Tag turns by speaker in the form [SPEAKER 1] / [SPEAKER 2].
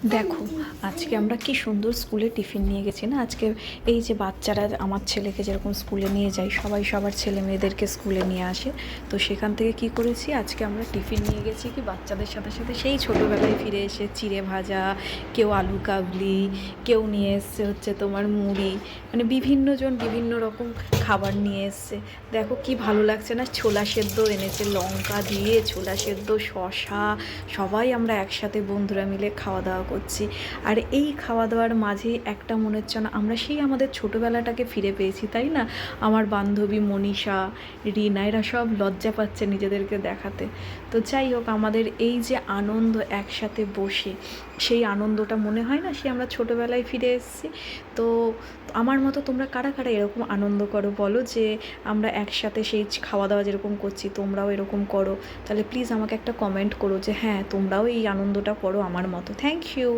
[SPEAKER 1] দেখো, আজকে আমরা কি সুন্দর স্কুলে টিফিন নিয়ে গেছি না। আজকে এই যে বাচ্চারা আমার ছেলেকে যেরকম স্কুলে নিয়ে যায়, সবাই সবার ছেলে মেয়েদেরকে স্কুলে নিয়ে আসে। তো সেখান থেকে কি করেছি, আজকে আমরা টিফিন নিয়ে গেছি কি বাচ্চাদের সাথে সাথে সেই ছোটোবেলায় ফিরে এসে চিড়ে ভাজা, কেউ আলু কাবলি, কেউ নিয়ে এসছে হচ্ছে তোমার মুড়ি, মানে বিভিন্ন জন বিভিন্ন রকম খাবার নিয়ে এসছে। দেখো কি ভালো লাগছে না, ছোলা সেদ্ধ এনেছে লঙ্কা দিয়ে, ছোলা সেদ্ধ, শশা, সবাই আমরা একসাথে বন্ধুরা মিলে খাওয়া দাওয়া করছি। আর এই খাওয়া দাওয়ার মাঝেই একটা মনে হচ্ছে না আমরা সেই আমাদের ছোটোবেলাটাকে ফিরে পেয়েছি, তাই না? আমার বান্ধবী মনীষা, রিনা, এরা সব লজ্জা পাচ্ছে নিজেদেরকে দেখাতে। তো যাই হোক, আমাদের এই যে আনন্দ একসাথে বসে, সেই আনন্দটা মনে হয় না সে আমরা ছোটোবেলায় ফিরে এসেছি। তো আমার মতো তোমরা কারা কারা এরকম আনন্দ করো বলো, যে আমরা একসাথে সেই খাওয়া দাওয়া যেরকম করছি তোমরাও এরকম করো? তাহলে প্লিজ আমাকে একটা কমেন্ট করো যে হ্যাঁ তোমরাও এই আনন্দটা করো আমার মতো। Thank you.